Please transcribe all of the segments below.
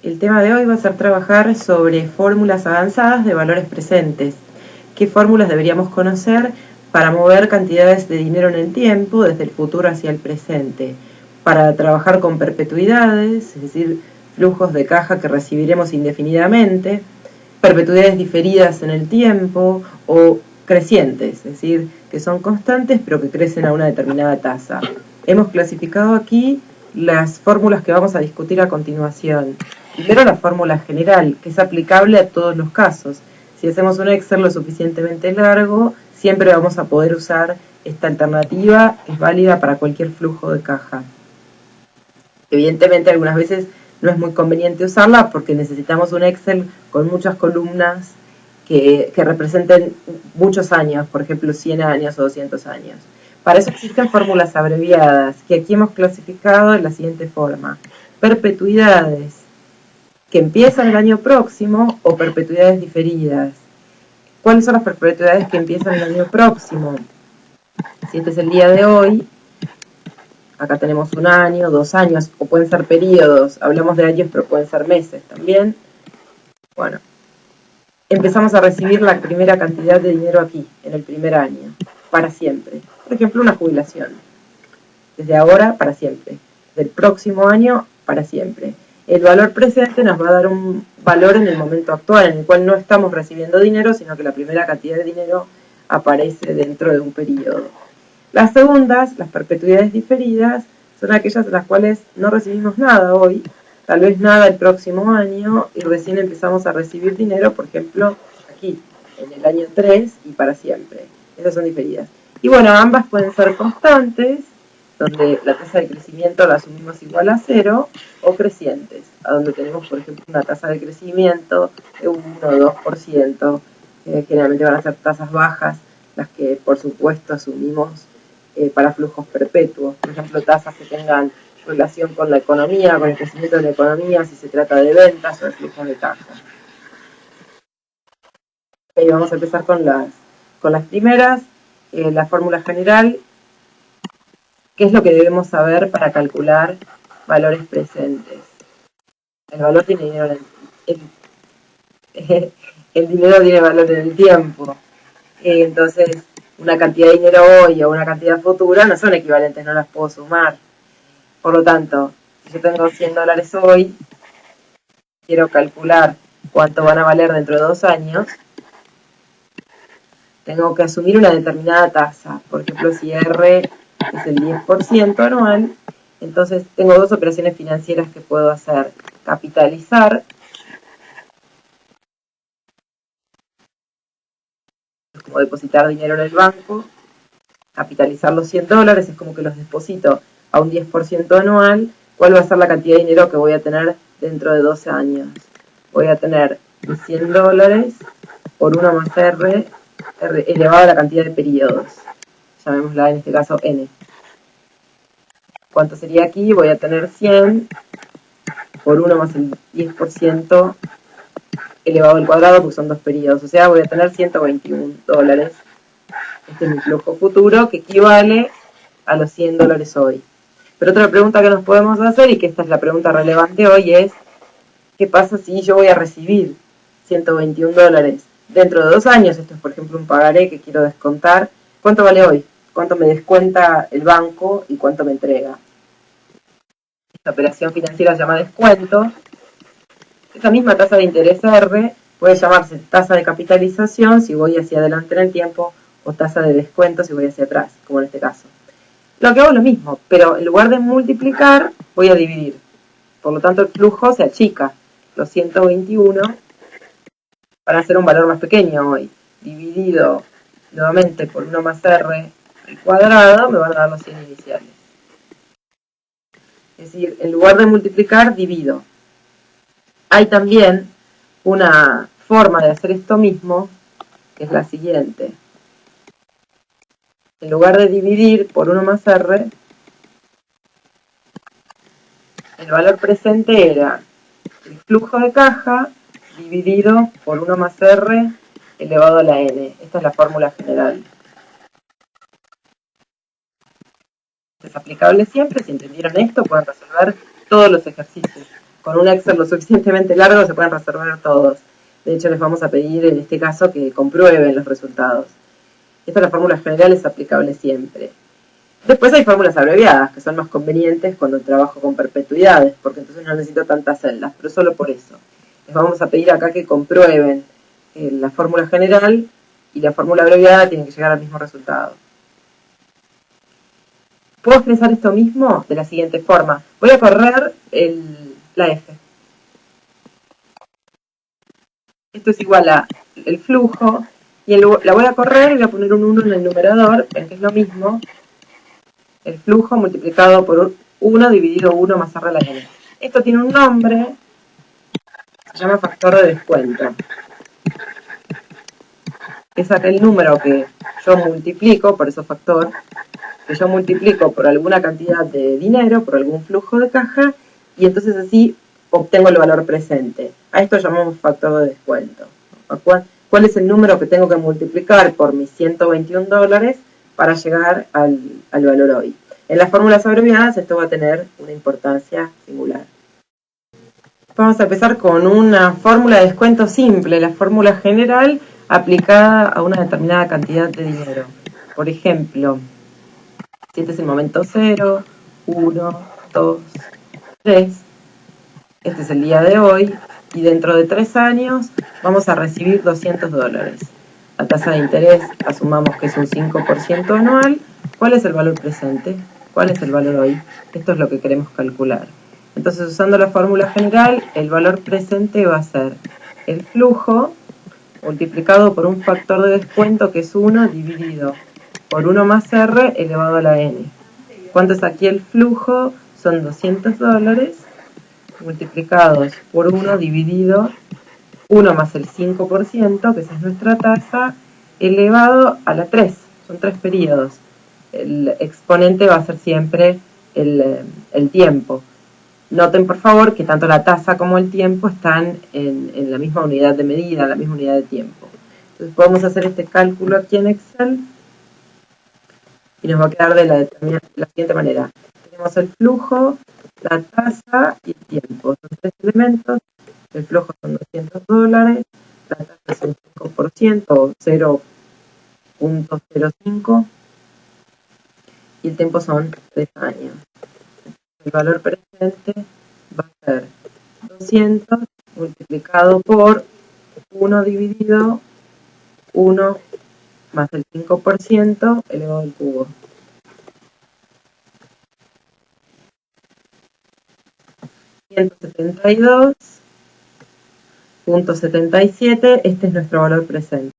El tema de hoy va a ser trabajar sobre fórmulas avanzadas de valores presentes. ¿Qué fórmulas deberíamos conocer para mover cantidades de dinero en el tiempo, desde el futuro hacia el presente? Para trabajar con perpetuidades, es decir, flujos de caja que recibiremos indefinidamente, perpetuidades diferidas en el tiempo o crecientes, es decir, que son constantes pero que crecen a una determinada tasa. Hemos clasificado aquí las fórmulas que vamos a discutir a continuación. Primero, la fórmula general, que es aplicable a todos los casos. Si hacemos un Excel lo suficientemente largo, siempre vamos a poder usar esta alternativa, es válida para cualquier flujo de caja. Evidentemente, algunas veces no es muy conveniente usarla porque necesitamos un Excel con muchas columnas que representen muchos años, por ejemplo 100 años o 200 años. Para eso existen fórmulas abreviadas, que aquí hemos clasificado de la siguiente forma. Perpetuidades que empiezan el año próximo o perpetuidades diferidas. ¿Cuáles son las perpetuidades que empiezan el año próximo? Si este es el día de hoy, acá tenemos 1 año, 2 años, o pueden ser periodos. Hablamos de años, pero pueden ser meses también. Bueno, empezamos a recibir la primera cantidad de dinero aquí, en el primer año, para siempre. Por ejemplo, una jubilación. Desde ahora, para siempre. Del próximo año, para siempre. El valor presente nos va a dar un valor en el momento actual, en el cual no estamos recibiendo dinero, sino que la primera cantidad de dinero aparece dentro de un periodo. Las segundas, las perpetuidades diferidas, son aquellas en las cuales no recibimos nada hoy, tal vez nada el próximo año, y recién empezamos a recibir dinero, por ejemplo, aquí, en el año 3 y para siempre. Esas son diferidas. Y bueno, ambas pueden ser constantes, donde la tasa de crecimiento la asumimos igual a 0, o crecientes, a donde tenemos, por ejemplo, una tasa de crecimiento de 1 o 2%, generalmente van a ser tasas bajas, las que por supuesto asumimos para flujos perpetuos, por ejemplo, tasas que tengan relación con la economía, con el crecimiento de la economía, si se trata de ventas o de flujos de caja. Okay, vamos a empezar con las primeras, la fórmula general. ¿Qué es lo que debemos saber para calcular valores presentes? El valor tiene dinero el dinero tiene valor en el tiempo. Entonces, una cantidad de dinero hoy o una cantidad futura no son equivalentes, no las puedo sumar. Por lo tanto, si yo tengo $100 hoy, quiero calcular cuánto van a valer dentro de 2 años, tengo que asumir una determinada tasa. Por ejemplo, si R es el 10% anual, entonces tengo 2 operaciones financieras que puedo hacer. Capitalizar, es como depositar dinero en el banco. Capitalizar los $100 es como que los deposito a un 10% anual. ¿Cuál va a ser la cantidad de dinero que voy a tener dentro de 12 años? Voy a tener $100 por 1 más R elevado a la cantidad de periodos. Llamémosla en este caso N. ¿Cuánto sería aquí? Voy a tener 100 por 1 más el 10% elevado al cuadrado, porque son 2 periodos. O sea, voy a tener $121. Este es mi flujo futuro, que equivale a los $100 hoy. Pero otra pregunta que nos podemos hacer, y que esta es la pregunta relevante hoy, es ¿qué pasa si yo voy a recibir $121 dentro de 2 años? Esto es, por ejemplo, un pagaré que quiero descontar. ¿Cuánto vale hoy? ¿Cuánto me descuenta el banco y cuánto me entrega? Esta operación financiera se llama descuento. Esa misma tasa de interés R puede llamarse tasa de capitalización si voy hacia adelante en el tiempo, o tasa de descuento si voy hacia atrás, como en este caso. Lo que hago es lo mismo, pero en lugar de multiplicar, voy a dividir. Por lo tanto, el flujo se achica. Los 121 van a ser un valor más pequeño hoy. Dividido nuevamente por 1 más R al cuadrado, me van a dar los 100 iniciales. Es decir, en lugar de multiplicar, divido. Hay también una forma de hacer esto mismo, que es la siguiente. En lugar de dividir por 1 más R, el valor presente era el flujo de caja dividido por 1 más R elevado a la N. Esta es la fórmula general. Es aplicable siempre. Si entendieron esto, pueden resolver todos los ejercicios. con un Excel lo suficientemente largo se pueden resolver todos. De hecho, les vamos a pedir en este caso que comprueben los resultados. Esta es la fórmula general, es aplicable siempre. Después hay fórmulas abreviadas, que son más convenientes cuando trabajo con perpetuidades, porque entonces no necesito tantas celdas, pero solo por eso. Les vamos a pedir acá que comprueben la fórmula general y la fórmula abreviada tienen que llegar al mismo resultado. Puedo expresar esto mismo de la siguiente forma. Voy a correr la F. Esto es igual a el flujo, y la voy a correr y voy a poner un 1 en el numerador, ven que es lo mismo, el flujo multiplicado por 1 dividido 1 más R a la N. Esto tiene un nombre, se llama factor de descuento. Es aquel número que yo multiplico, por eso factor, que yo multiplico por alguna cantidad de dinero, por algún flujo de caja, y entonces así obtengo el valor presente. A esto llamamos factor de descuento. ¿Cuál es el número que tengo que multiplicar por mis $121 para llegar al valor hoy? En las fórmulas abreviadas esto va a tener una importancia singular. Vamos a empezar con una fórmula de descuento simple, la fórmula general aplicada a una determinada cantidad de dinero. Por ejemplo, si este es el momento 0, 1, 2, 3, este es el día de hoy, y dentro de 3 años vamos a recibir $200. La tasa de interés, asumamos que es un 5% anual. ¿Cuál es el valor presente? ¿Cuál es el valor hoy? Esto es lo que queremos calcular. Entonces, usando la fórmula general, el valor presente va a ser el flujo multiplicado por un factor de descuento que es 1 dividido por 1 más R elevado a la N. ¿Cuánto es aquí el flujo? Son $200 multiplicados por 1 dividido 1 más el 5%, que esa es nuestra tasa, elevado a la 3. Son 3 periodos. El exponente va a ser siempre el tiempo. Noten, por favor, que tanto la tasa como el tiempo están en la misma unidad de medida, la misma unidad de tiempo. Entonces podemos hacer este cálculo aquí en Excel y nos va a quedar de la siguiente manera. Tenemos el flujo, la tasa y el tiempo. Son 3 elementos. El flujo son $200, la tasa es un 5% o 0.05 y el tiempo son 3 años. El valor presente va a ser 200 multiplicado por 1 dividido 1 más el 5% elevado al cubo. 172.77, este es nuestro valor presente.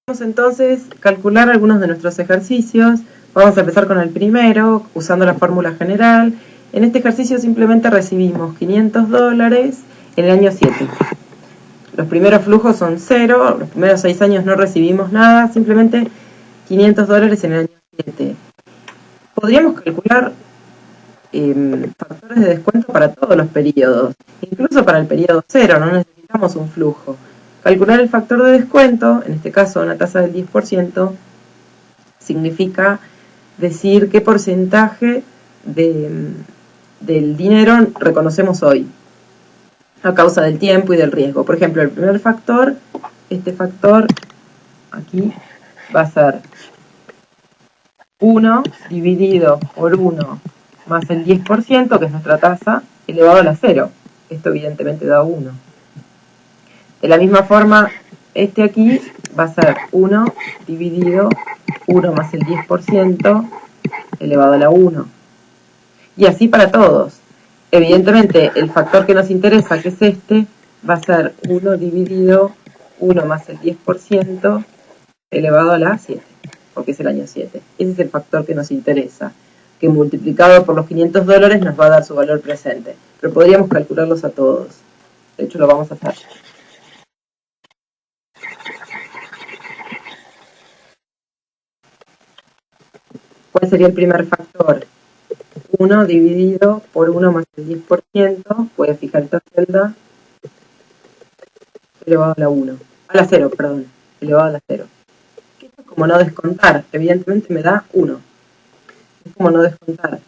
Vamos entonces a calcular algunos de nuestros ejercicios. Vamos a empezar con el primero, usando la fórmula general. En este ejercicio simplemente recibimos $500 en el año 7. Los primeros flujos son 0, los primeros 6 años no recibimos nada, simplemente $500 en el año 7. Podríamos calcular factores de descuento para todos los periodos, incluso para el periodo 0, no necesitamos un flujo. Calcular el factor de descuento, en este caso una tasa del 10%, significa decir qué porcentaje del dinero reconocemos hoy, a causa del tiempo y del riesgo. Por ejemplo, el primer factor, este factor aquí va a ser 1 dividido por 1 más el 10%, que es nuestra tasa, elevado a la 0. Esto evidentemente da 1. De la misma forma, este aquí va a ser 1 dividido 1 más el 10% elevado a la 1. Y así para todos. Evidentemente, el factor que nos interesa, que es este, va a ser 1 dividido 1 más el 10% elevado a la 7, porque es el año 7. Ese es el factor que nos interesa, que multiplicado por los $500 nos va a dar su valor presente. Pero podríamos calcularlos a todos. De hecho, lo vamos a hacer. ¿Cuál sería el primer factor? 1 dividido por 1 más el 10%, voy a fijar esta celda, elevado a la 1, a la 0, perdón, elevado a la 0. Esto es como no descontar, evidentemente me da 1. Es como no descontar.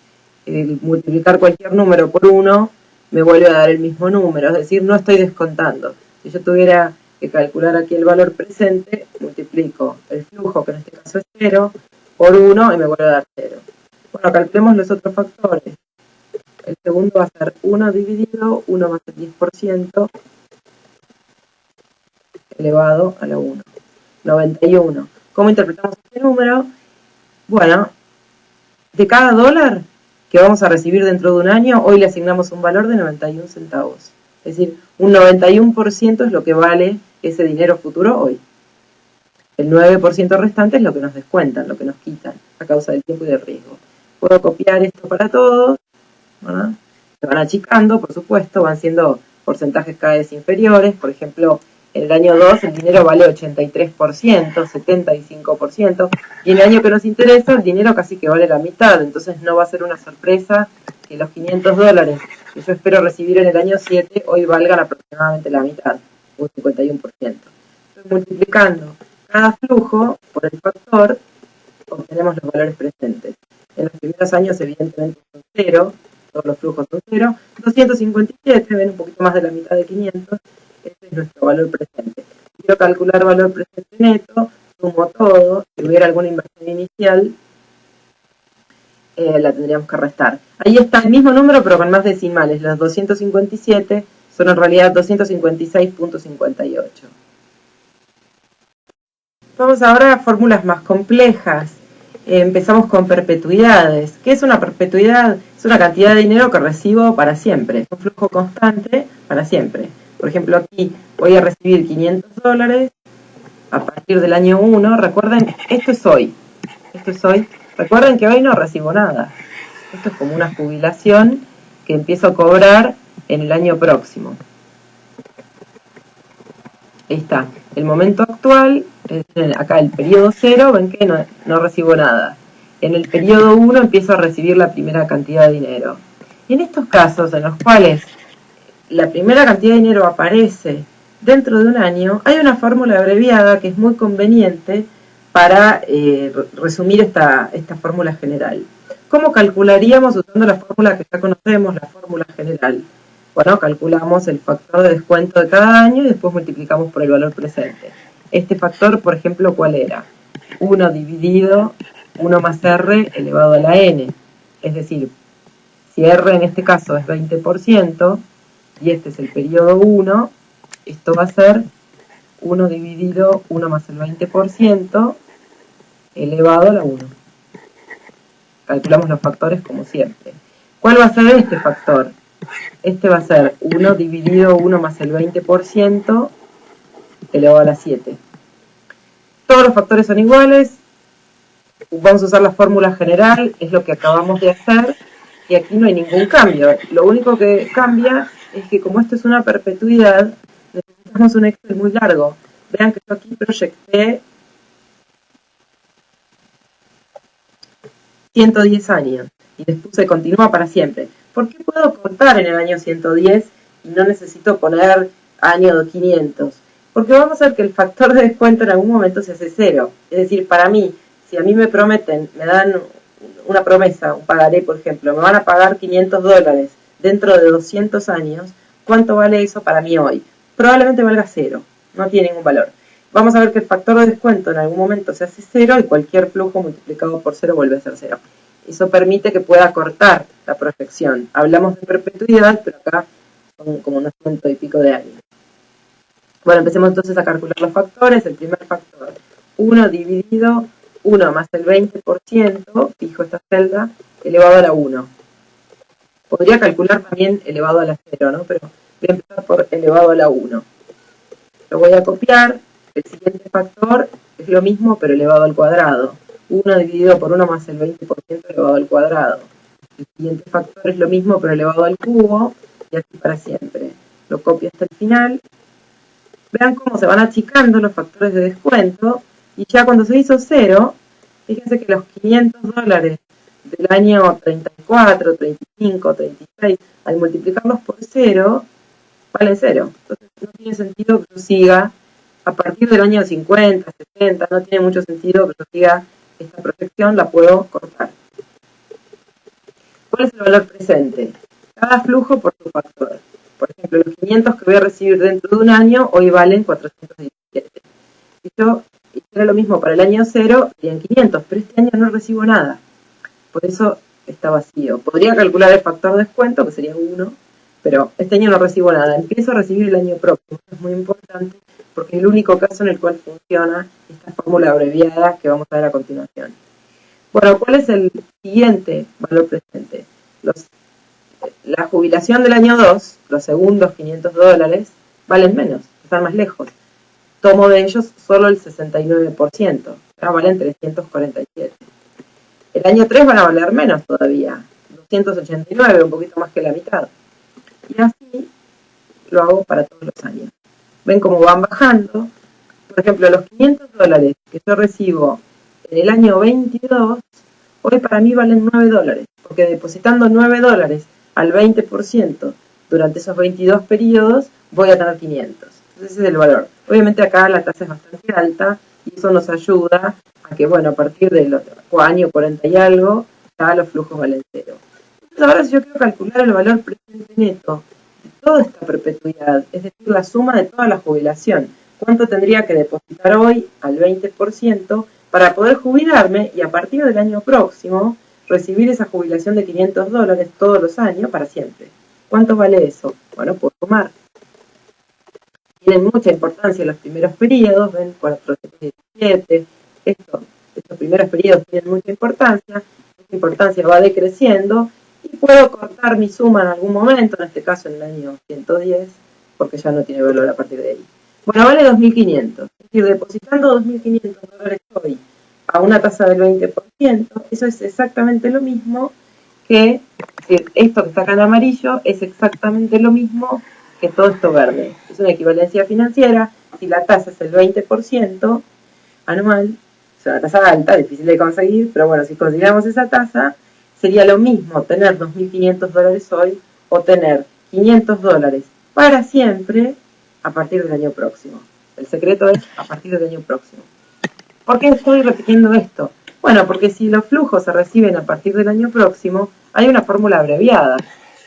El multiplicar cualquier número por 1 me vuelve a dar el mismo número, es decir, no estoy descontando. Si yo tuviera que calcular aquí el valor presente, multiplico el flujo, que en este caso es 0, por 1 y me vuelve a dar 0. Bueno, calculemos los otros factores. El segundo va a ser 1 dividido 1 más el 10% elevado a la 1. 91. ¿Cómo interpretamos este número? Bueno, de cada dólar que vamos a recibir dentro de un año, hoy le asignamos un valor de 91 centavos. Es decir, un 91% es lo que vale ese dinero futuro hoy. El 9% restante es lo que nos descuentan, lo que nos quitan, a causa del tiempo y del riesgo. Puedo copiar esto para todos, ¿verdad? Se van achicando, por supuesto, van siendo porcentajes cada vez inferiores. Por ejemplo, en el año 2 el dinero vale 83%, 75%, y en el año que nos interesa el dinero casi que vale la mitad. Entonces no va a ser una sorpresa que los 500 dólares que yo espero recibir en el año 7 hoy valgan aproximadamente la mitad, un 51%. Estoy multiplicando cada flujo por el factor, obtenemos los valores presentes. En los primeros años evidentemente son 0, todos los flujos son 0. 257, ven un poquito más de la mitad de 500, este es nuestro valor presente. Quiero calcular valor presente neto, sumo todo, si hubiera alguna inversión inicial, la tendríamos que restar. Ahí está el mismo número pero con más decimales, los 257 son en realidad 256.58. Vamos ahora a fórmulas más complejas. Empezamos con perpetuidades. ¿Qué es una perpetuidad? Es una cantidad de dinero que recibo para siempre. Es un flujo constante para siempre. Por ejemplo, aquí voy a recibir 500 dólares a partir del año 1. Recuerden, esto es hoy. Recuerden que hoy no recibo nada. Esto es como una jubilación que empiezo a cobrar en el año próximo. Ahí está. El momento actual, acá el periodo 0, ven que no recibo nada. En el periodo 1 empiezo a recibir la primera cantidad de dinero. Y en estos casos en los cuales la primera cantidad de dinero aparece dentro de un año, hay una fórmula abreviada que es muy conveniente para resumir esta fórmula general. ¿Cómo calcularíamos usando la fórmula que ya conocemos, la fórmula general? Bueno, calculamos el factor de descuento de cada año y después multiplicamos por el valor presente. Este factor, por ejemplo, ¿cuál era? 1 dividido 1 más R elevado a la n. Es decir, si R en este caso es 20% y este es el periodo 1, esto va a ser 1 dividido 1 más el 20% elevado a la 1. Calculamos los factores como siempre. ¿Cuál va a ser este factor? Este va a ser 1 dividido 1 más el 20% elevado a la 7. Todos los factores son iguales. Vamos a usar la fórmula general, es lo que acabamos de hacer. Y aquí no hay ningún cambio. Lo único que cambia es que como esto es una perpetuidad, necesitamos un Excel muy largo. Vean que yo aquí proyecté 110 años. Y después se continúa para siempre. ¿Por qué puedo contar en el año 110 y no necesito poner año 500? Porque vamos a ver que el factor de descuento en algún momento se hace 0. Es decir, para mí, si a mí me prometen, me dan una promesa, un pagaré, por ejemplo, me van a pagar 500 dólares dentro de 200 años, ¿cuánto vale eso para mí hoy? Probablemente valga 0, no tiene ningún valor. Vamos a ver que el factor de descuento en algún momento se hace 0 y cualquier flujo multiplicado por 0 vuelve a ser 0. Eso permite que pueda cortar la proyección. Hablamos de perpetuidad, pero acá son como unos 100 y pico de años. Bueno, empecemos entonces a calcular los factores. El primer factor, 1 dividido 1 más el 20%, fijo esta celda, elevado a la 1. Podría calcular también elevado a la 0, ¿no? Pero voy a empezar por elevado a la 1. Lo voy a copiar. El siguiente factor es lo mismo, pero elevado al cuadrado. 1 dividido por 1 más el 20% elevado al cuadrado. El siguiente factor es lo mismo, pero elevado al cubo, y así para siempre. Lo copio hasta el final. Vean cómo se van achicando los factores de descuento, y ya cuando se hizo 0, fíjense que los 500 dólares del año 34, 35, 36, al multiplicarlos por 0, valen 0. Entonces no tiene sentido que yo siga, a partir del año 50, 60, no tiene mucho sentido que yo siga esta proyección, la puedo cortar. ¿Cuál es el valor presente? cada flujo por su factor. Por ejemplo, los 500 que voy a recibir dentro de un año, hoy valen 417. Si yo hiciera lo mismo para el año 0, serían 500, pero este año no recibo nada. Por eso está vacío. Podría calcular el factor de descuento, que sería 1, pero este año no recibo nada. Empiezo a recibir el año próximo. Esto es muy importante porque es el único caso en el cual funciona esta fórmula abreviada que vamos a ver a continuación. Bueno, ¿cuál es el siguiente valor presente? La jubilación del año 2, los segundos $500, valen menos, están más lejos. Tomo de ellos solo el 69%, ahora valen 347. El año 3 van a valer menos todavía, 289, un poquito más que la mitad. Y así lo hago para todos los años. Ven cómo van bajando. Por ejemplo, los $500 que yo recibo en el año 22, hoy para mí valen $9, porque depositando $9 al 20% durante esos 22 periodos, voy a tener 500. Entonces ese es el valor. Obviamente acá la tasa es bastante alta y eso nos ayuda a que, bueno, a partir del año 40 y algo, ya los flujos valen 0. Entonces ahora si yo quiero calcular el valor presente neto de toda esta perpetuidad, es decir, la suma de toda la jubilación, ¿cuánto tendría que depositar hoy al 20% para poder jubilarme y a partir del año próximo recibir esa jubilación de $500 todos los años para siempre? ¿Cuánto vale eso? Bueno, puedo sumar. Tienen mucha importancia los primeros periodos, ven, 417, estos primeros periodos tienen mucha importancia, esta importancia va decreciendo y puedo cortar mi suma en algún momento, en este caso en el año 110, porque ya no tiene valor a partir de ahí. Bueno, vale 2.500, es decir, depositando $2.500 hoy a una tasa del 20%, eso es exactamente lo mismo que, esto que está acá en amarillo, es exactamente lo mismo que todo esto verde. Es una equivalencia financiera. Si la tasa es el 20% anual, es una tasa alta, difícil de conseguir, pero bueno, si consideramos esa tasa, sería lo mismo tener $2.500 hoy o tener $500 para siempre a partir del año próximo. El secreto es a partir del año próximo. ¿Por qué estoy repitiendo esto? Bueno, porque si los flujos se reciben a partir del año próximo, hay una fórmula abreviada,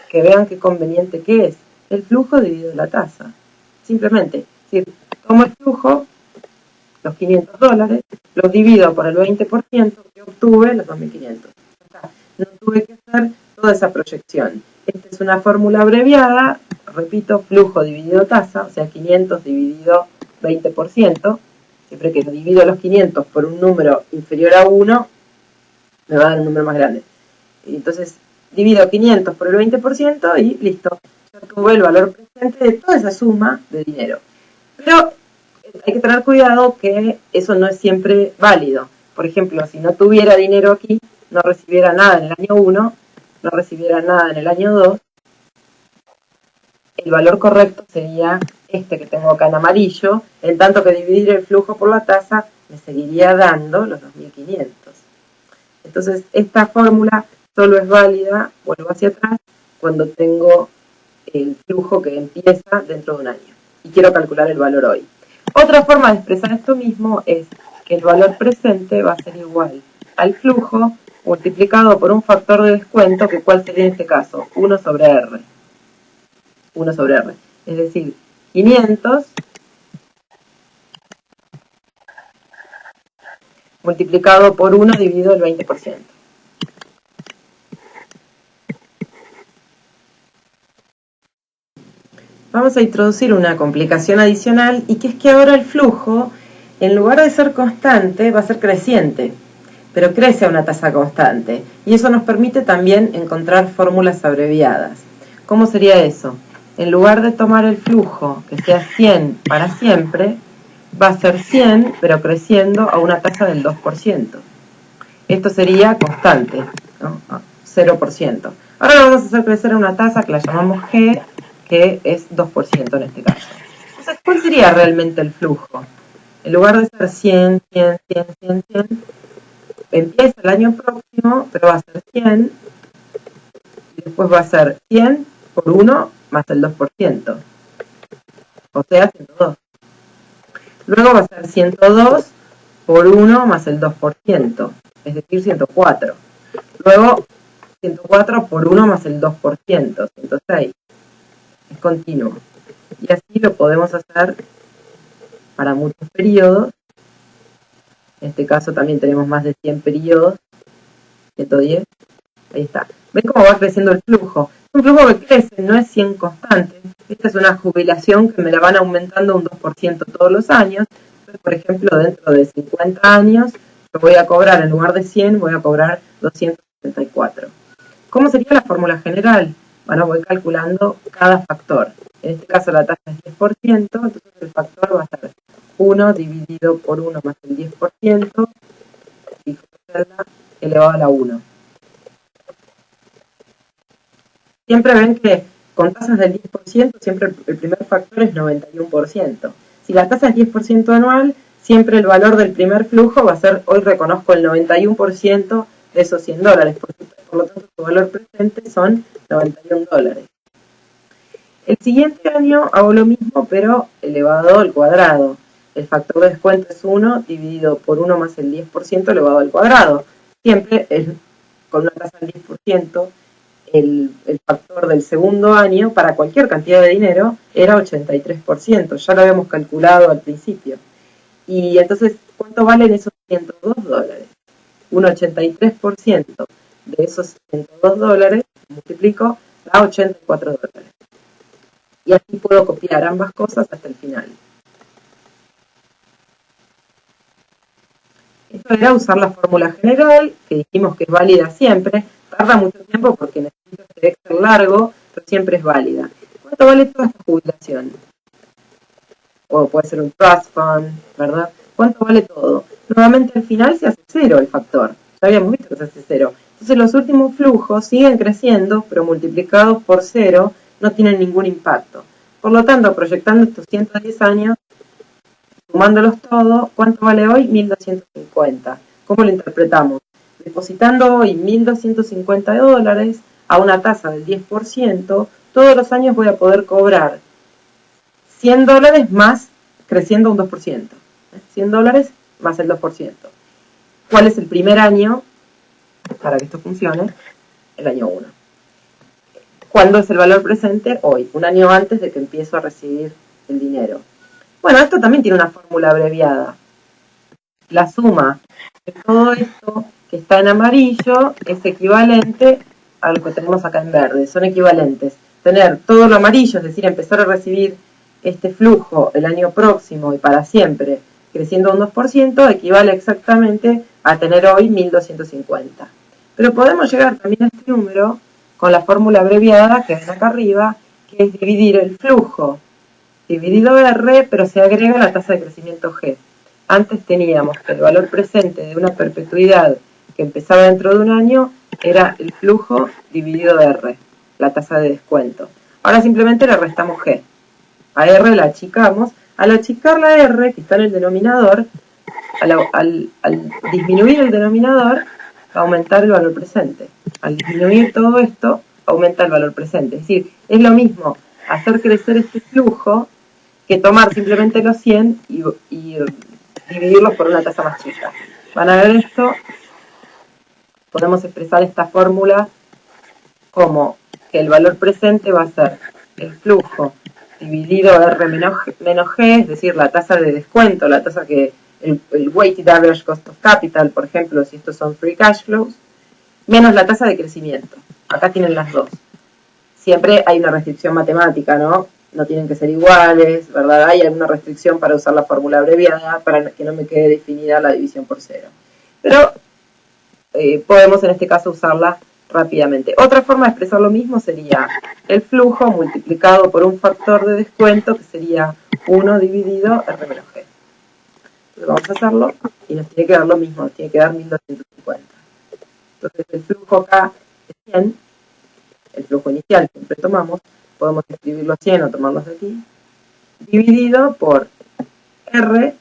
que vean qué conveniente que es. El flujo dividido la tasa. Simplemente, es decir, tomo el flujo, los $500, los divido por el 20% que obtuve, los 2.500. No tuve que hacer toda esa proyección. Esta es una fórmula abreviada, repito, flujo dividido tasa, o sea, 500 dividido 20%. Siempre que divido los 500 por un número inferior a 1, me va a dar un número más grande. Entonces, divido 500 por el 20% y listo. Ya tuve el valor presente de toda esa suma de dinero. Pero hay que tener cuidado que eso no es siempre válido. Por ejemplo, si no tuviera dinero aquí, no recibiera nada en el año 1, no recibiera nada en el año 2, el valor correcto sería este que tengo acá en amarillo, en tanto que dividir el flujo por la tasa me seguiría dando los 2.500. Entonces, esta fórmula solo es válida, vuelvo hacia atrás, cuando tengo el flujo que empieza dentro de un año y quiero calcular el valor hoy. Otra forma de expresar esto mismo es que el valor presente va a ser igual al flujo multiplicado por un factor de descuento, que ¿cuál sería en este caso? 1 sobre R. 1 sobre R. Es decir, 500 multiplicado por 1 dividido el 20%. Vamos a introducir una complicación adicional, y que es que ahora el flujo, en lugar de ser constante, va a ser creciente, pero crece a una tasa constante, y eso nos permite también encontrar fórmulas abreviadas. ¿Cómo sería eso? En lugar de tomar el flujo que sea 100 para siempre, va a ser 100, pero creciendo a una tasa del 2%. Esto sería constante, ¿no? 0%. Ahora lo vamos a hacer crecer a una tasa que la llamamos G, que es 2% en este caso. Entonces, ¿cuál sería realmente el flujo? En lugar de ser 100, 100, 100, 100, 100, empieza el año próximo, pero va a ser 100, y después va a ser 100 por 1 más el 2%, o sea, 102. Luego va a ser 102 por 1 más el 2%, es decir, 104. Luego 104 por 1 más el 2%, 106. Es continuo. Y así lo podemos hacer para muchos periodos. En este caso también tenemos más de 100 periodos. 110. Ahí está. ¿Ven cómo va creciendo el flujo? Es un flujo que crece, no es 100 constante. Esta es una jubilación que me la van aumentando un 2% todos los años. Entonces, por ejemplo, dentro de 50 años, yo voy a cobrar, en lugar de 100, voy a cobrar 274. ¿Cómo sería la fórmula general? Bueno, voy calculando cada factor. En este caso la tasa es 10%, entonces el factor va a ser 1 dividido por 1 más el 10%, y elevado a la 1. Siempre ven que con tasas del 10%, siempre el primer factor es 91%. Si la tasa es 10% anual, siempre el valor del primer flujo va a ser, hoy reconozco el 91% de esos $100. Por lo tanto, su valor presente son $91. El siguiente año hago lo mismo, pero elevado al cuadrado. El factor de descuento es 1 dividido por 1 más el 10% elevado al cuadrado. Siempre con una tasa del 10%, el factor del segundo año para cualquier cantidad de dinero era 83%. Ya lo habíamos calculado al principio. Y entonces, ¿cuánto valen esos $102? Un 83% de esos $102 multiplico a $84. Y así puedo copiar ambas cosas hasta el final. Esto era usar la fórmula general, que dijimos que es válida siempre. Tarda mucho tiempo porque necesito este Excel largo, pero siempre es válida. ¿Cuánto vale toda esta jubilación? O puede ser un trust fund, ¿verdad? ¿Cuánto vale todo? Nuevamente al final se hace 0 el factor. Ya habíamos visto que se hace 0. Entonces los últimos flujos siguen creciendo, pero multiplicados por 0 no tienen ningún impacto. Por lo tanto, proyectando estos 110 años, sumándolos todos, ¿cuánto vale hoy? 1.250. ¿Cómo lo interpretamos? Depositando hoy $1.250 a una tasa del 10%, todos los años voy a poder cobrar $100 más creciendo un 2%. $100 más el 2%. ¿Cuál es el primer año para que esto funcione? El año 1. ¿Cuándo es el valor presente? Hoy, un año antes de que empiezo a recibir el dinero. Bueno, esto también tiene una fórmula abreviada. La suma de todo esto que está en amarillo es equivalente a lo que tenemos acá en verde. Son equivalentes. Tener todo lo amarillo, es decir, empezar a recibir este flujo el año próximo y para siempre, creciendo un 2%, equivale exactamente a tener hoy 1.250. Pero podemos llegar también a este número con la fórmula abreviada que ven acá arriba, que es dividir el flujo dividido R, pero se agrega la tasa de crecimiento G. Antes teníamos que el valor presente de una perpetuidad que empezaba dentro de un año era el flujo dividido R, la tasa de descuento. Ahora simplemente le restamos G. A R la achicamos. Al achicar la R, que está en el denominador, al disminuir el denominador, va a aumentar el valor presente. Al disminuir todo esto, aumenta el valor presente. Es decir, es lo mismo hacer crecer este flujo que tomar simplemente los 100 y dividirlos por una tasa más chica. Van a ver esto. Podemos expresar esta fórmula como que el valor presente va a ser el flujo dividido R menos G, es decir, la tasa de descuento, la tasa que el weighted average cost of capital, por ejemplo, si estos son free cash flows, menos la tasa de crecimiento. Acá tienen las dos. Siempre hay una restricción matemática, ¿no? No tienen que ser iguales, ¿verdad? Hay alguna restricción para usar la fórmula abreviada para que no me quede definida la división por 0. Pero podemos en este caso usarla rápidamente. Otra forma de expresar lo mismo sería el flujo multiplicado por un factor de descuento que sería 1 dividido R menos G. Entonces vamos a hacerlo y nos tiene que dar lo mismo, nos tiene que dar 1.250. Entonces el flujo acá es 100, el flujo inicial que siempre tomamos, podemos escribirlo 100 o tomarlos de aquí, dividido por R,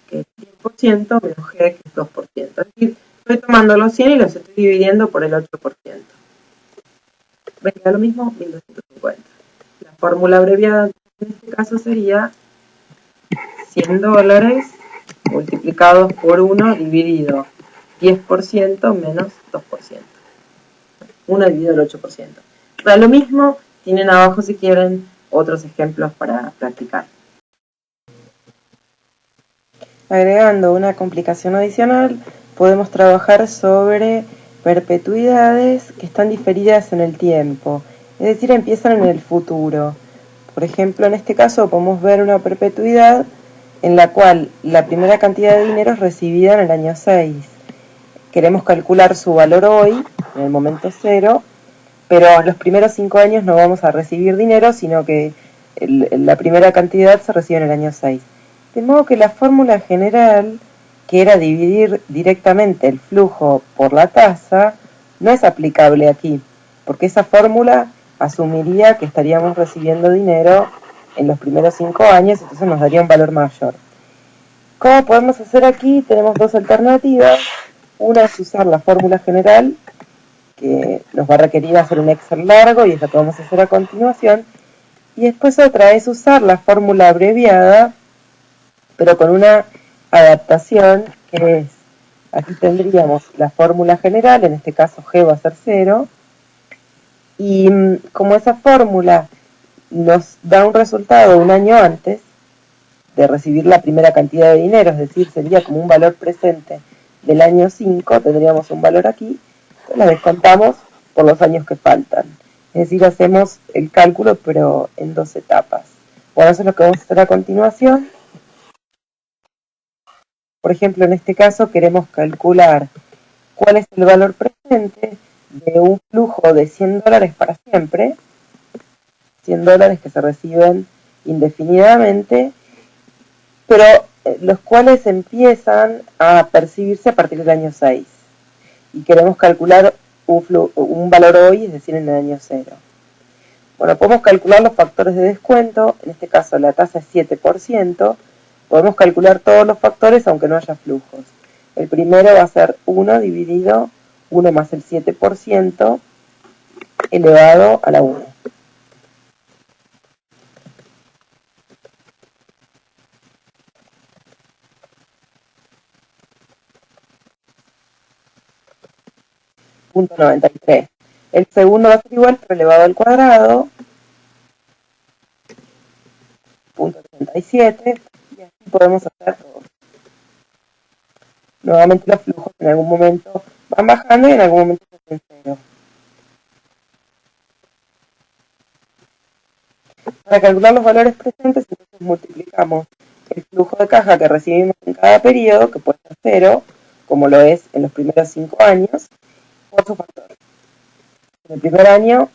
que es 10%, menos G, que es 2%. Es decir, estoy tomando los 100 y los estoy dividiendo por el 8%. ¿Ven que da lo mismo? 1.250. La fórmula abreviada en este caso sería $100 multiplicados por 1 dividido 10% menos 2%. 1 dividido el 8%. Para lo mismo, tienen abajo si quieren otros ejemplos para practicar. Agregando una complicación adicional, podemos trabajar sobre perpetuidades que están diferidas en el tiempo, es decir, empiezan en el futuro. Por ejemplo, en este caso podemos ver una perpetuidad en la cual la primera cantidad de dinero es recibida en el año 6. Queremos calcular su valor hoy, en el momento 0, pero en los primeros 5 años no vamos a recibir dinero, sino que la primera cantidad se recibe en el año 6. De modo que la fórmula general, que era dividir directamente el flujo por la tasa, no es aplicable aquí, porque esa fórmula asumiría que estaríamos recibiendo dinero en los primeros 5 años, entonces nos daría un valor mayor. ¿Cómo podemos hacer aquí? Tenemos dos alternativas. Una es usar la fórmula general, que nos va a requerir hacer un Excel largo y es lo que vamos a hacer a continuación. Y después otra es usar la fórmula abreviada, pero con una adaptación que es, aquí tendríamos la fórmula general, en este caso G va a ser 0, y como esa fórmula nos da un resultado un año antes de recibir la primera cantidad de dinero, es decir, sería como un valor presente del año 5, tendríamos un valor aquí, la descontamos por los años que faltan. Es decir, hacemos el cálculo pero en dos etapas. Bueno, eso es lo que vamos a hacer a continuación. Por ejemplo, en este caso queremos calcular cuál es el valor presente de un flujo de $100 para siempre, $100 que se reciben indefinidamente, pero los cuales empiezan a percibirse a partir del año 6. Y queremos calcular un valor hoy, es decir, en el año 0. Bueno, podemos calcular los factores de descuento, en este caso la tasa es 7%, podemos calcular todos los factores aunque no haya flujos. El primero va a ser 1 dividido 1 más el 7% elevado a la 1. Punto 93. El segundo va a ser igual, pero elevado al cuadrado. Punto 87. Y así podemos hacer todo. Nuevamente los flujos en algún momento van bajando y en algún momento se hacen 0. Para calcular los valores presentes, entonces multiplicamos el flujo de caja que recibimos en cada periodo, que puede ser 0, como lo es en los primeros 5 años, por su factor. En el primer año,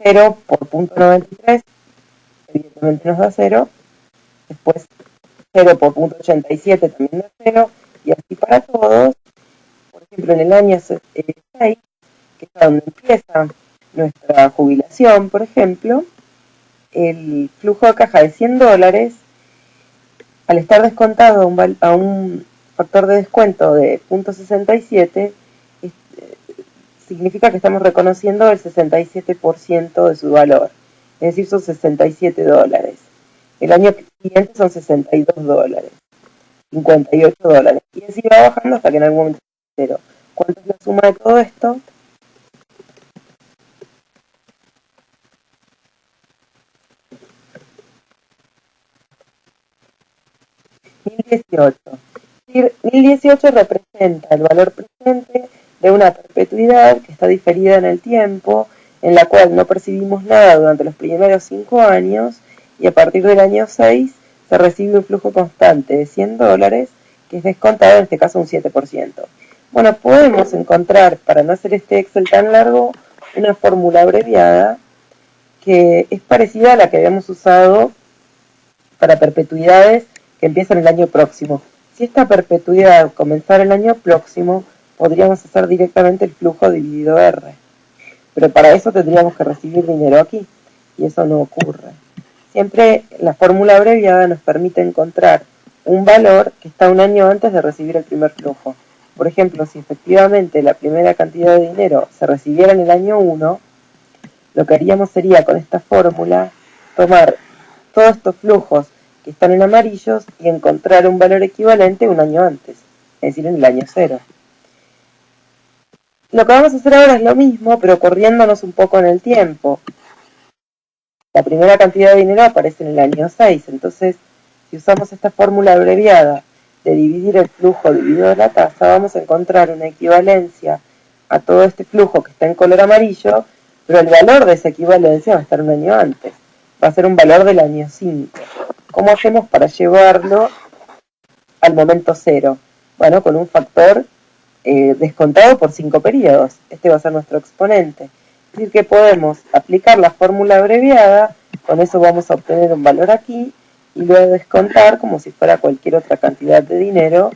0 por punto 93, evidentemente nos da 0. Después, 0 por punto 87 también da 0. Y así para todos. Por ejemplo, en el año 6, que es donde empieza nuestra jubilación, por ejemplo, el flujo de caja de $100, al estar descontado a un factor de descuento de 0.67, significa que estamos reconociendo el 67% de su valor, es decir, son $67. El año siguiente son $62, $58, y así va bajando hasta que en algún momento es 0. ¿Cuánto es la suma de todo esto? $1018. Es decir, 1018 representa el valor presente de una perpetuidad que está diferida en el tiempo, en la cual no percibimos nada durante los primeros 5 años, y a partir del año 6 se recibe un flujo constante de $100, que es descontado en este caso un 7%. Bueno, podemos encontrar, para no hacer este Excel tan largo, una fórmula abreviada que es parecida a la que habíamos usado para perpetuidades que empiezan el año próximo. Si esta perpetuidad comenzara el año próximo, podríamos hacer directamente el flujo dividido R. Pero para eso tendríamos que recibir dinero aquí, y eso no ocurre. Siempre la fórmula abreviada nos permite encontrar un valor que está un año antes de recibir el primer flujo. Por ejemplo, si efectivamente la primera cantidad de dinero se recibiera en el año 1, lo que haríamos sería con esta fórmula tomar todos estos flujos que están en amarillos y encontrar un valor equivalente un año antes, es decir, en el año 0. lo que vamos a hacer ahora es lo mismo, pero corriéndonos un poco en el tiempo. La primera cantidad de dinero aparece en el año 6, entonces si usamos esta fórmula abreviada de dividir el flujo dividido la tasa, vamos a encontrar una equivalencia a todo este flujo que está en color amarillo, pero el valor de esa equivalencia va a estar un año antes, va a ser un valor del año 5. ¿Cómo hacemos para llevarlo al momento 0? Bueno, con un factor descontado por 5 periodos. Este va a ser nuestro exponente. Es decir, que podemos aplicar la fórmula abreviada, con eso vamos a obtener un valor aquí, y luego descontar como si fuera cualquier otra cantidad de dinero.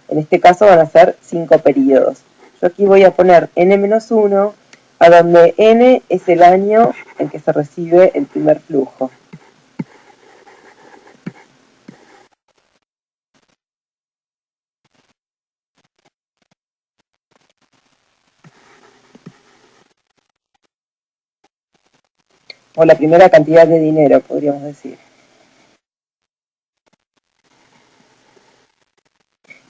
En este caso van a ser 5 periodos. Yo aquí voy a poner n-1, a donde n es el año en que se recibe el primer flujo. O la primera cantidad de dinero, podríamos decir.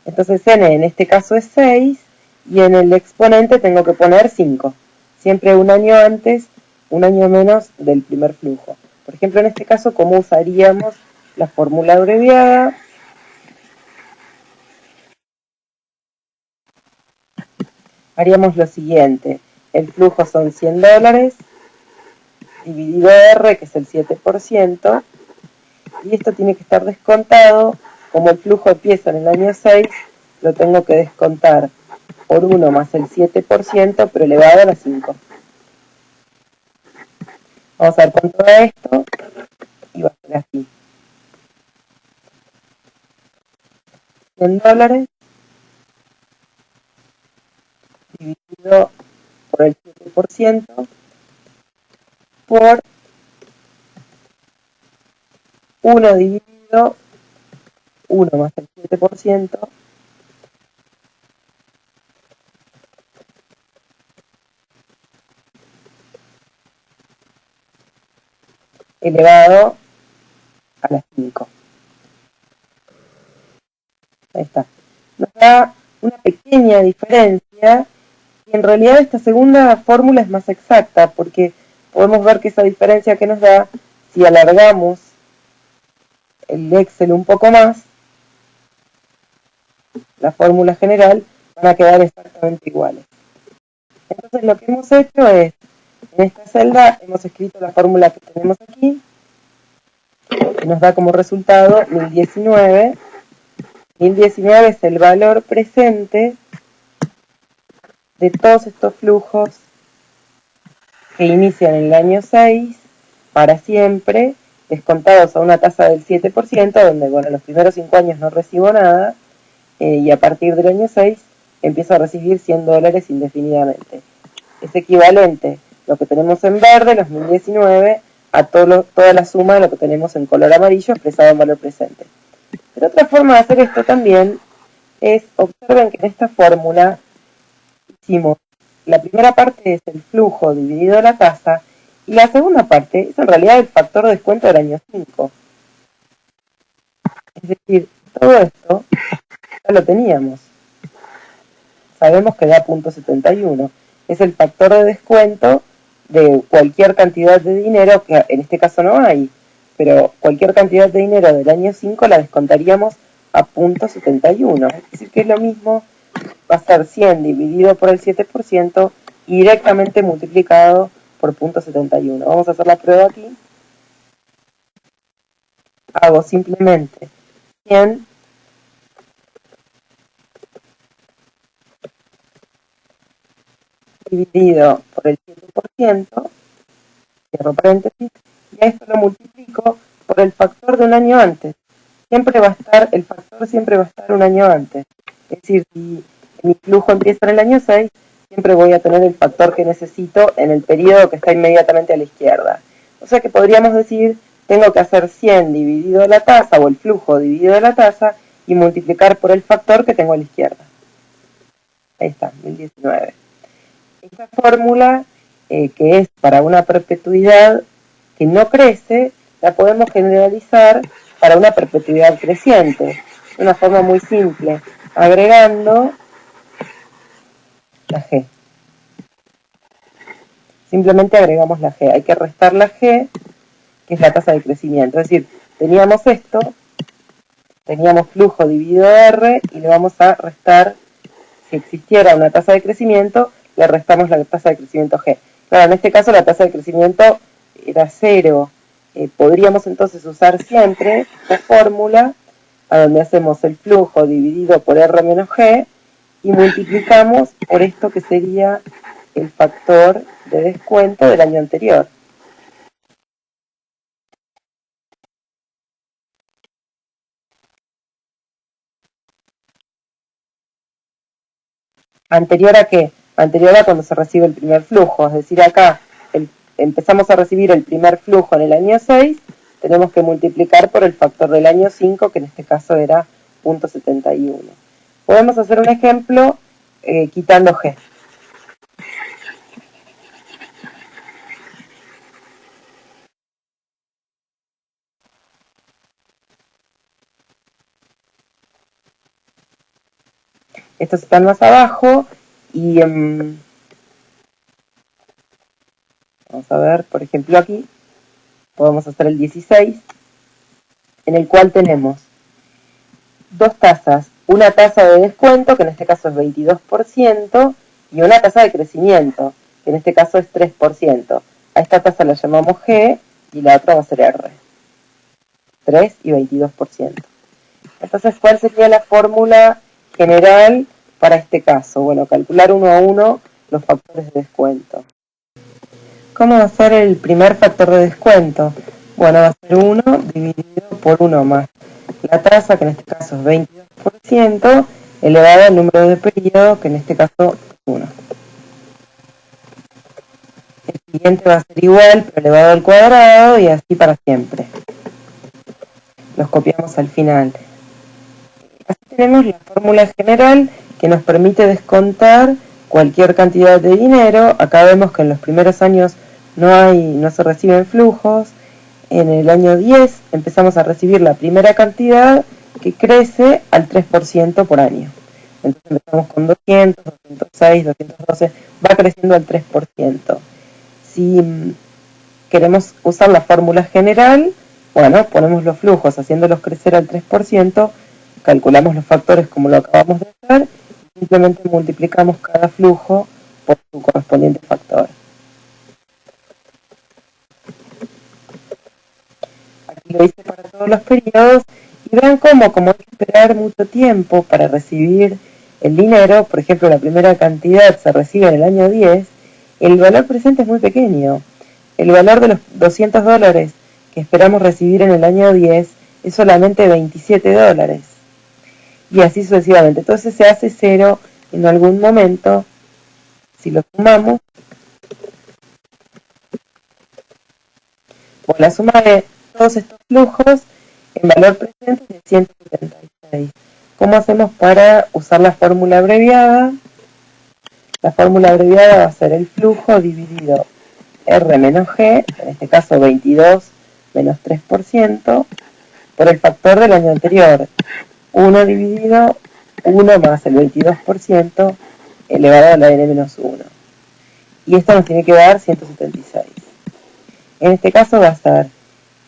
Entonces n en este caso es 6 y en el exponente tengo que poner 5. Siempre un año antes, un año menos del primer flujo. Por ejemplo, en este caso, ¿cómo usaríamos la fórmula abreviada? Haríamos lo siguiente. El flujo son $100 dividido R, que es el 7%, y esto tiene que estar descontado. Como el flujo empieza en el año 6, lo tengo que descontar por 1 más el 7%, pero elevado a la 5. Vamos a ver cuánto da esto, y va a ser así. $100 dividido por el 7% por 1 dividido 1 más el 7% elevado a las 5. Ahí está. Nos da una pequeña diferencia y en realidad esta segunda fórmula es más exacta porque podemos ver que esa diferencia que nos da, si alargamos el Excel un poco más, la fórmula general, van a quedar exactamente iguales. Entonces lo que hemos hecho es, en esta celda hemos escrito la fórmula que tenemos aquí, que nos da como resultado 1019. 1019 es el valor presente de todos estos flujos que inician en el año 6 para siempre, descontados a una tasa del 7%, donde bueno, los primeros 5 años no recibo nada, y a partir del año 6 empiezo a recibir $100 indefinidamente. Es equivalente lo que tenemos en verde, los 1019, a toda la suma de lo que tenemos en color amarillo expresado en valor presente. Pero otra forma de hacer esto también es, observen que en esta fórmula hicimos, la primera parte es el flujo dividido la tasa, y la segunda parte es en realidad el factor de descuento del año 5. Es decir, todo esto ya lo teníamos. Sabemos que da 0.71. Es el factor de descuento de cualquier cantidad de dinero, que en este caso no hay, pero cualquier cantidad de dinero del año 5 la descontaríamos a 0.71. Es decir, que es lo mismo, va a ser 100 dividido por el 7% y directamente multiplicado por 0.71. Vamos a hacer la prueba aquí. Hago simplemente 100 dividido por el 7%, cierro paréntesis, y a esto lo multiplico por el factor de un año antes. Siempre va a estar, el factor siempre va a estar un año antes. Es decir, si mi flujo empieza en el año 6, siempre voy a tener el factor que necesito en el periodo que está inmediatamente a la izquierda. O sea que podríamos decir, tengo que hacer 100 dividido la tasa, o el flujo dividido la tasa, y multiplicar por el factor que tengo a la izquierda. Ahí está, 1019. Esta fórmula, que es para una perpetuidad que no crece, la podemos generalizar para una perpetuidad creciente. De una forma muy simple, agregando la G. Simplemente agregamos la G. Hay que restar la G, que es la tasa de crecimiento. Es decir, teníamos esto, teníamos flujo dividido R, y le vamos a restar, si existiera una tasa de crecimiento, le restamos la tasa de crecimiento G. Claro, en este caso la tasa de crecimiento era 0. Podríamos entonces usar siempre esta fórmula, a donde hacemos el flujo dividido por R menos G, y multiplicamos por esto que sería el factor de descuento del año anterior. ¿Anterior a qué? Anterior a cuando se recibe el primer flujo, es decir, acá empezamos a recibir el primer flujo en el año 6, tenemos que multiplicar por el factor del año 5, que en este caso era 0.71. Podemos hacer un ejemplo quitando G. Estos están más abajo y vamos a ver, por ejemplo aquí, podemos hacer el 16, en el cual tenemos dos tasas, una tasa de descuento, que en este caso es 22%, y una tasa de crecimiento, que en este caso es 3%. A esta tasa la llamamos G y la otra va a ser R. 3 y 22%. Entonces, ¿cuál sería la fórmula general para este caso? Bueno, calcular uno a uno los factores de descuento. ¿Cómo va a ser el primer factor de descuento? Bueno, va a ser 1 dividido por 1 más la tasa, que en este caso es 22%, elevado al número de periodo, que en este caso es 1. El siguiente va a ser igual, pero elevado al cuadrado, y así para siempre. Los copiamos al final. Así tenemos la fórmula general que nos permite descontar cualquier cantidad de dinero. Acá vemos que en los primeros años no se reciben flujos. En el año 10 empezamos a recibir la primera cantidad, que crece al 3% por año. Entonces empezamos con 200, 206, 212, va creciendo al 3%. Si queremos usar la fórmula general, bueno, ponemos los flujos haciéndolos crecer al 3%, calculamos los factores como lo acabamos de hacer, y simplemente multiplicamos cada flujo por su correspondiente factor. Aquí lo hice para todos los periodos, y vean cómo, como hay que esperar mucho tiempo para recibir el dinero, por ejemplo, la primera cantidad se recibe en el año 10, el valor presente es muy pequeño. El valor de los $200 que esperamos recibir en el año 10 es solamente $27. Y así sucesivamente. Entonces se hace 0 en algún momento. Si lo sumamos, por la suma de todos estos flujos, el valor presente es de 176. ¿Cómo hacemos para usar la fórmula abreviada? La fórmula abreviada va a ser el flujo dividido R menos G, en este caso 22 menos 3%, por el factor del año anterior, 1 dividido 1 más el 22% elevado a la n menos 1. Y esto nos tiene que dar 176. En este caso va a ser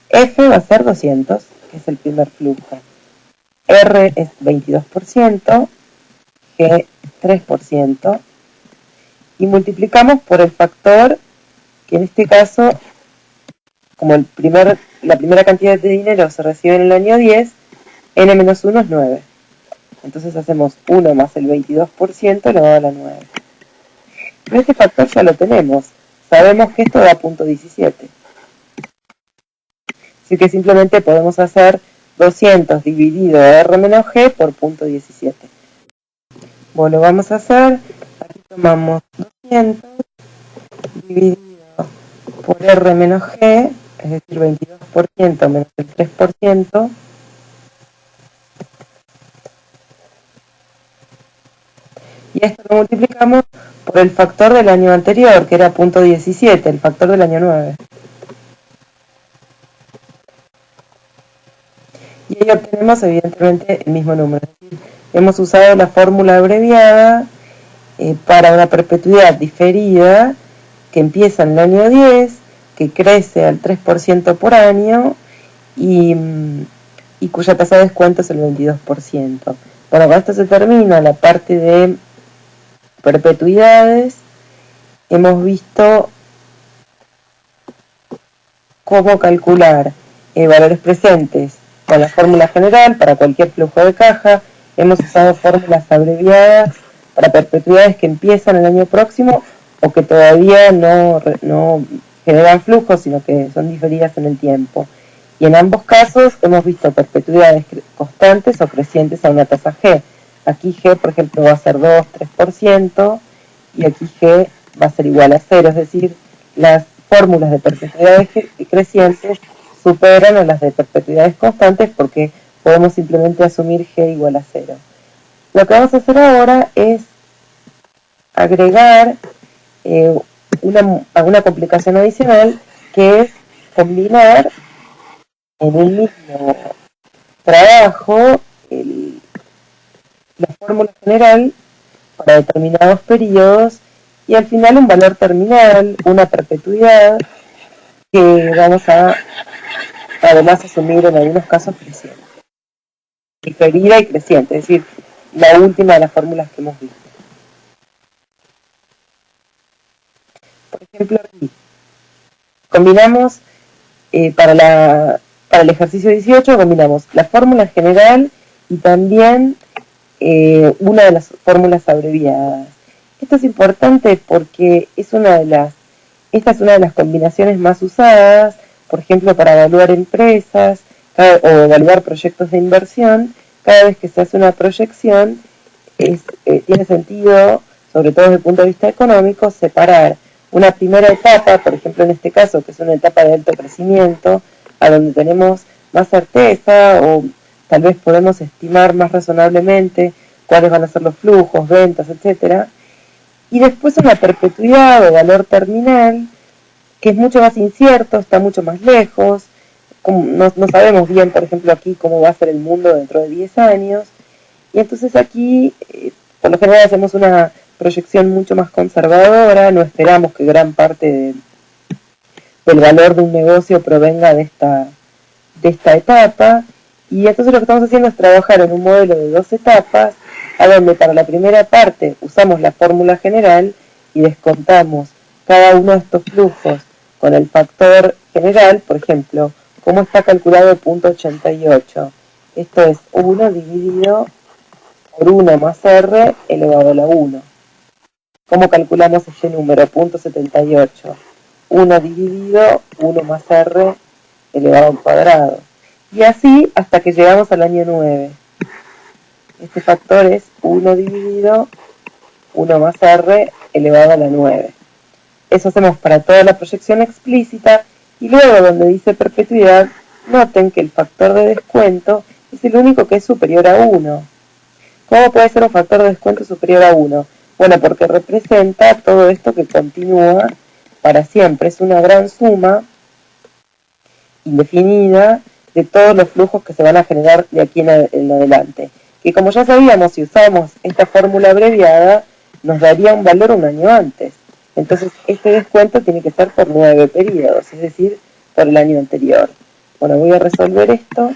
F va a ser 200, que es el primer flujo. R es 22%, G 3%, y multiplicamos por el factor, que en este caso, como la primera cantidad de dinero se recibe en el año 10, n-1 es 9. Entonces hacemos 1 más el 22% elevado a la 9. Pero este factor ya lo tenemos. Sabemos que esto da 0.17. Así que simplemente podemos hacer 200 dividido R menos G por 0.17. Bueno, lo vamos a hacer. Aquí tomamos 200 dividido por R menos G, es decir, 22% menos el 3%, y esto lo multiplicamos por el factor del año anterior, que era 0.17, el factor del año 9. Y ahí obtenemos evidentemente el mismo número. Es decir, hemos usado la fórmula abreviada para una perpetuidad diferida que empieza en el año 10, que crece al 3% por año y cuya tasa de descuento es el 22%. Bueno, con esto se termina la parte de perpetuidades. Hemos visto cómo calcular valores presentes con la fórmula general para cualquier flujo de caja. Hemos usado fórmulas abreviadas para perpetuidades que empiezan el año próximo o que todavía no generan flujos, sino que son diferidas en el tiempo. Y en ambos casos hemos visto perpetuidades constantes o crecientes a una tasa G. Aquí G, por ejemplo, va a ser 2, 3%, y aquí G va a ser igual a 0, es decir, las fórmulas de perpetuidades crecientes superan a las de perpetuidades constantes porque podemos simplemente asumir G igual a 0. Lo que vamos a hacer ahora es agregar una complicación adicional, que es combinar en un mismo trabajo la fórmula general para determinados periodos y al final un valor terminal, una perpetuidad, que vamos a además asumir en algunos casos creciente, diferida y creciente, es decir, la última de las fórmulas que hemos visto. Por ejemplo, aquí combinamos para el ejercicio 18 combinamos la fórmula general y también una de las fórmulas abreviadas. Esto es importante porque esta es una de las combinaciones más usadas, por ejemplo, para evaluar empresas o evaluar proyectos de inversión. Cada vez que se hace una proyección, tiene sentido, sobre todo desde el punto de vista económico, separar una primera etapa, por ejemplo en este caso, que es una etapa de alto crecimiento, a donde tenemos más certeza o tal vez podemos estimar más razonablemente cuáles van a ser los flujos, ventas, etcétera. Y después una perpetuidad o valor terminal, que es mucho más incierto, está mucho más lejos, no sabemos bien, por ejemplo, aquí cómo va a ser el mundo dentro de 10 años, y entonces aquí, por lo general, hacemos una proyección mucho más conservadora, no esperamos que gran parte del valor de un negocio provenga de esta etapa, y entonces lo que estamos haciendo es trabajar en un modelo de 2 etapas, a donde para la primera parte usamos la fórmula general y descontamos cada uno de estos flujos con el factor general, por ejemplo, cómo está calculado el punto 88. Esto es 1 dividido por 1 más R elevado a la 1. ¿Cómo calculamos este número? Punto 78. 1 dividido 1 más R elevado al cuadrado. Y así hasta que llegamos al año 9. Este factor es 1 dividido 1 más R elevado a la 9. Eso hacemos para toda la proyección explícita, y luego donde dice perpetuidad, noten que el factor de descuento es el único que es superior a 1. ¿Cómo puede ser un factor de descuento superior a 1? Bueno, porque representa todo esto que continúa para siempre. Es una gran suma indefinida de todos los flujos que se van a generar de aquí en adelante. Que como ya sabíamos, si usamos esta fórmula abreviada, nos daría un valor un año antes. Entonces, este descuento tiene que ser por 9 periodos, es decir, por el año anterior. Bueno, voy a resolver esto.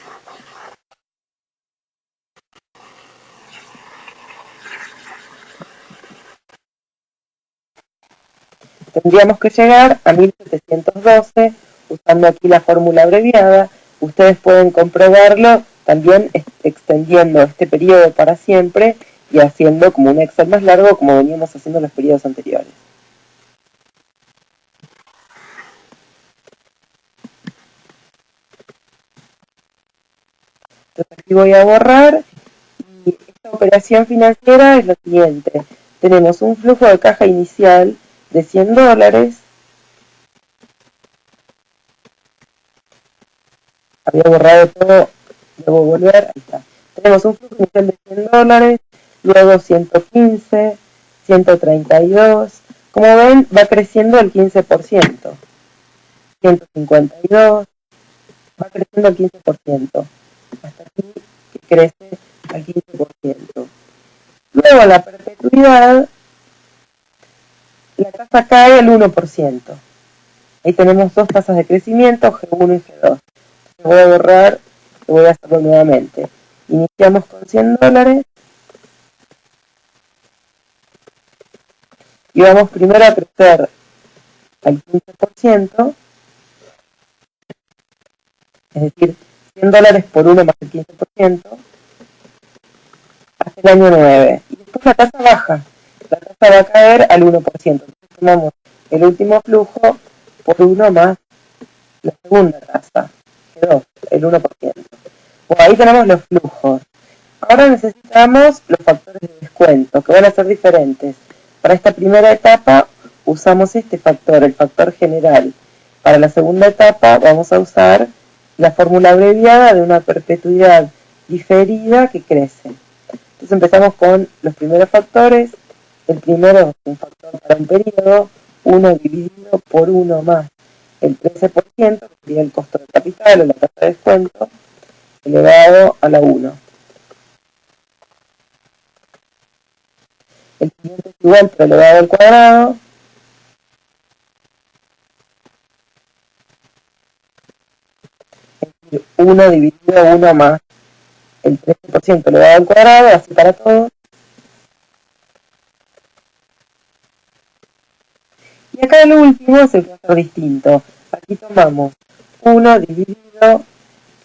Tendríamos que llegar a 1712 usando aquí la fórmula abreviada. Ustedes pueden comprobarlo también extendiendo este periodo para siempre y haciendo como un Excel más largo como veníamos haciendo en los periodos anteriores. Entonces aquí voy a borrar, y esta operación financiera es lo siguiente. Tenemos un flujo de caja inicial de $100. Había borrado todo, debo volver, ahí está. Tenemos un flujo inicial de $100, luego 115, 132. Como ven, va creciendo el 15%. 152, va creciendo el 15%. Hasta aquí crece al 15%. Luego la perpetuidad la tasa cae al 1%. Ahí tenemos dos tasas de crecimiento, G1 y G2. Voy a borrar y voy a hacerlo nuevamente. Iniciamos con $100 y vamos primero a crecer al 15%, es decir, $100 por 1 más el 15%, hasta el año 9. Y después la tasa baja, la tasa va a caer al 1%. Entonces tomamos el último flujo por 1 más la segunda tasa, G2, el 1%. Bueno, ahí tenemos los flujos. Ahora necesitamos los factores de descuento, que van a ser diferentes. Para esta primera etapa usamos este factor, el factor general. Para la segunda etapa vamos a usar la fórmula abreviada de una perpetuidad diferida que crece. Entonces empezamos con los primeros factores. El primero es un factor para un periodo, 1 dividido por 1 más el 13%, que sería el costo de capital o la tasa de descuento, elevado a la 1. El siguiente es igual, pero elevado al cuadrado. Es decir, 1 dividido a 1 más el 13% elevado al cuadrado, así para todos. Y acá el último es el que va a ser distinto. Aquí tomamos 1 dividido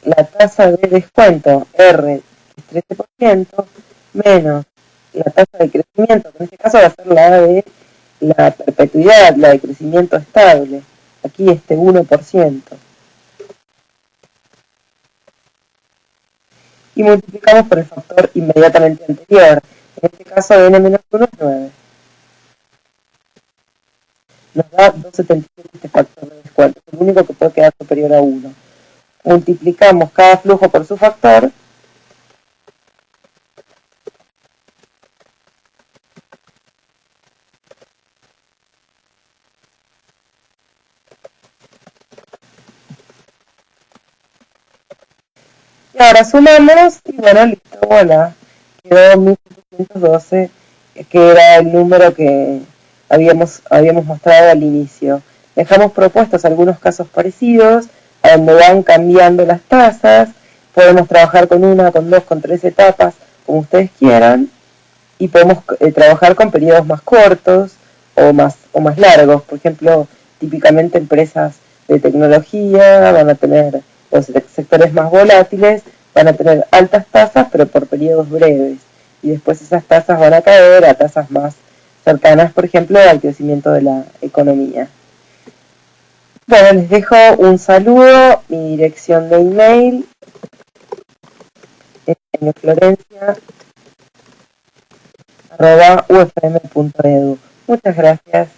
la tasa de descuento, R, que es 13%, menos la tasa de crecimiento, que en este caso va a ser la de la perpetuidad, la de crecimiento estable. Aquí este 1%. Y multiplicamos por el factor inmediatamente anterior. En este caso, n-1 es 9. Nos da 2,77 este factor de descuento. Es el único que puede quedar superior a 1. Multiplicamos cada flujo por su factor. Y ahora sumamos y bueno, listo, voilà. Quedó 1712, que era el número que habíamos mostrado al inicio. Dejamos propuestos algunos casos parecidos, a donde van cambiando las tasas. Podemos trabajar con 1, con 2, con 3 etapas, como ustedes quieran. Y podemos trabajar con periodos más cortos o más largos. Por ejemplo, típicamente empresas de tecnología van a tener, los sectores más volátiles van a tener altas tasas, pero por periodos breves. Y después esas tasas van a caer a tasas más cercanas, por ejemplo, al crecimiento de la economía. Bueno, les dejo un saludo, mi dirección de email es florencia@ufm.edu. Muchas gracias.